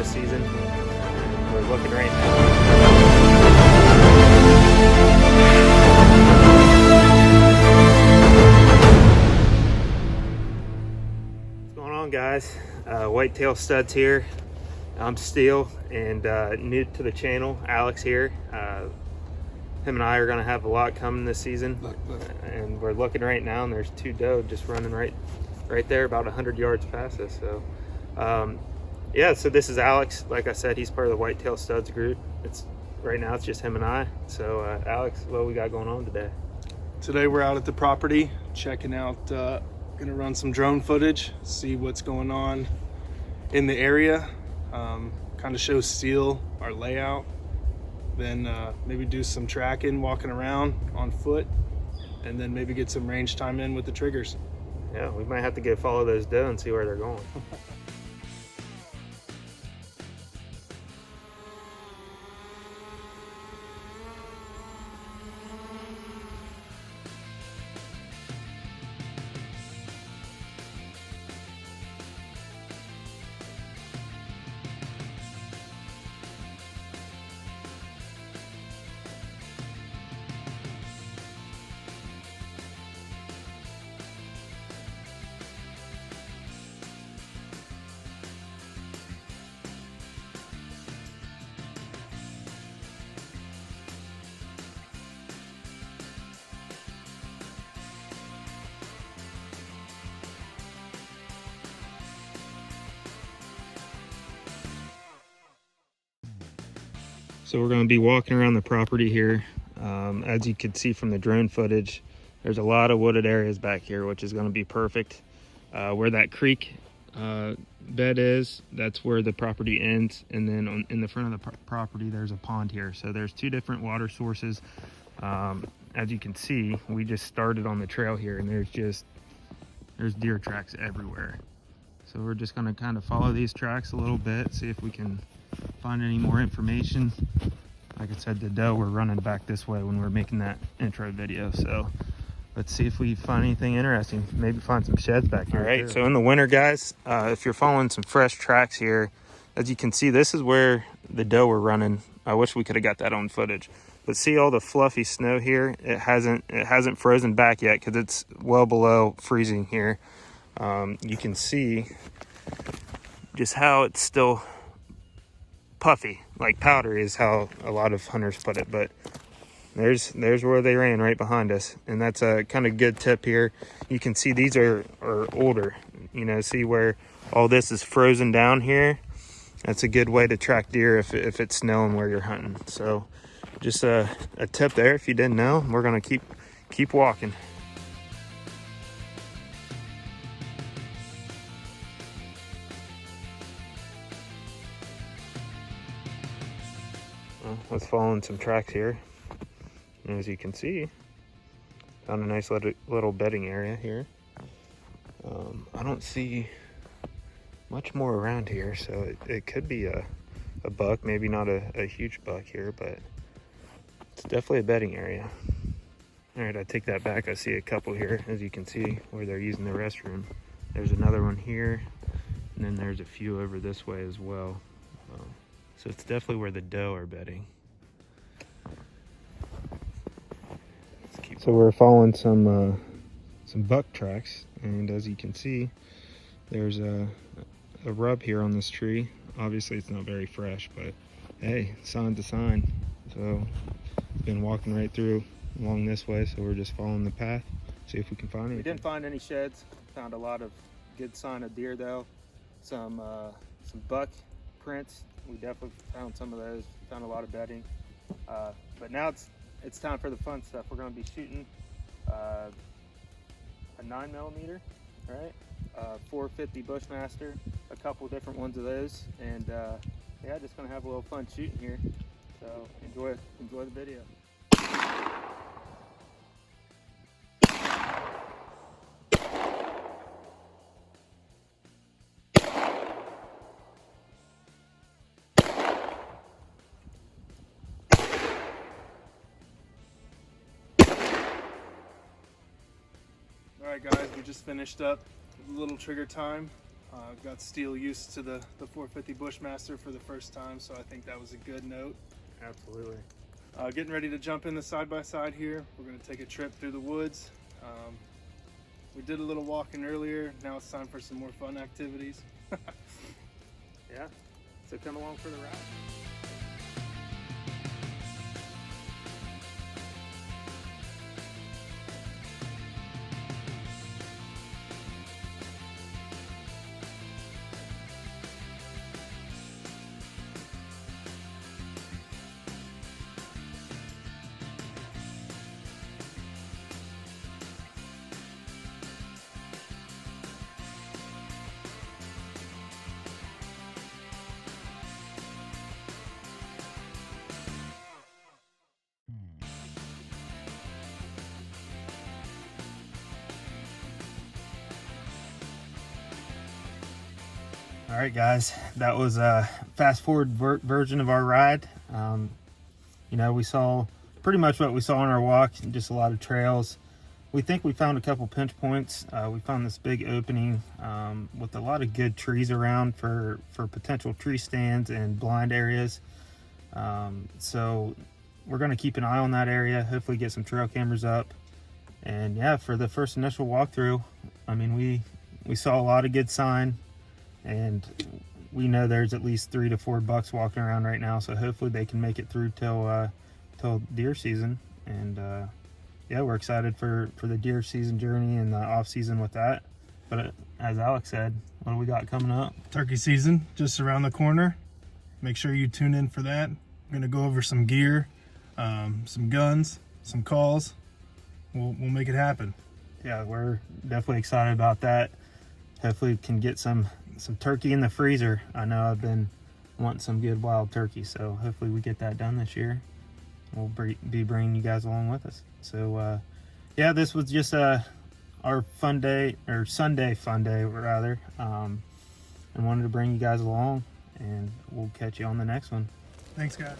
this season. We're looking right now. What's going on, guys? Whitetail Studs here. I'm Steele, and new to the channel, Alex here. Him and I are going to have a lot coming this season. Look. And we're looking right now, and there's two doe just running right there, about 100 yards past us. So yeah, so this is Alex. Like I said, he's part of the Whitetail Studs group. Right now it's just him and I. So Alex, what we got going on today? Today we're out at the property checking out, gonna run some drone footage, see what's going on in the area, kind of show Steele our layout, then maybe do some tracking, walking around on foot, and then maybe get some range time in with the triggers. Yeah, we might have to go follow those doe and see where they're going. So we're going to be walking around the property here. As you can see from the drone footage, there's a lot of wooded areas back here, which is going to be perfect. Where that creek bed is, that's where the property ends. And then in the front of the property, there's a pond here. So there's two different water sources. As you can see, we just started on the trail here, and there's deer tracks everywhere. So we're just going to kind of follow these tracks a little bit, see if we can find any more information. Like I said, the doe were running back this way when we were making that intro video, so let's see if we find anything interesting. Maybe find some sheds back here. All right, so in the winter, guys, if you're following some fresh tracks here, as you can see, this is where the doe were running. I wish we could have got that on footage, but see all the fluffy snow here? It hasn't frozen back yet because it's well below freezing here. You can see just how it's still puffy, like powdery is how a lot of hunters put it. But there's where they ran, right behind us, and that's a kind of good tip here. You can see these are older, you know, see where all this is frozen down here. That's a good way to track deer if it's snowing where you're hunting. So just a tip there if you didn't know. We're gonna keep walking. Let's follow some tracks here. And as you can see, found a nice little bedding area here. I don't see much more around here, so it could be a buck, maybe not a huge buck here, but it's definitely a bedding area. All right, I take that back. I see a couple here, as you can see, where they're using the restroom. There's another one here, and then there's a few over this way as well. So it's definitely where the doe are bedding. So we're following some buck tracks, and as you can see, there's a rub here on this tree. Obviously it's not very fresh, but hey, sign's a sign. So it's been walking right through along this way, so we're just following the path, see if we can find anything. We didn't find any sheds. Found a lot of good sign of deer though. Some buck prints. We definitely found some of those. Found a lot of bedding. But now it's time for the fun stuff. We're going to be shooting a 9mm, right? 450 Bushmaster, a couple different ones of those, and yeah, just going to have a little fun shooting here. So enjoy the video. All right, guys, we just finished up a little trigger time. Got steel used to the 450 Bushmaster for the first time, so I think that was a good note. Absolutely. Getting ready to jump in the side-by-side here. We're going to take a trip through the woods. We did a little walking earlier. Now it's time for some more fun activities. Yeah, so come along for the ride. All right, guys, that was a fast forward version of our ride. You know, we saw pretty much what we saw on our walk, just a lot of trails. We think we found a couple pinch points. We found this big opening with a lot of good trees around for potential tree stands and blind areas. So we're going to keep an eye on that area, hopefully get some trail cameras up. And yeah, for the first initial walkthrough, I mean, we saw a lot of good sign. And we know there's at least 3 to 4 bucks walking around right now, so hopefully they can make it through till deer season. And yeah, we're excited for the deer season journey and the off season with that. But as Alex said, what do we got coming up? Turkey season just around the corner. Make sure you tune in for that. I'm gonna go over some gear, some guns, some calls. We'll make it happen. Yeah, we're definitely excited about that. Hopefully we can get some turkey in the freezer. I know I've been wanting some good wild turkey, so hopefully we get that done this year. We'll be bringing you guys along with us. So yeah, this was just our fun day, or Sunday fun day rather, and wanted to bring you guys along, and we'll catch you on the next one. Thanks, guys.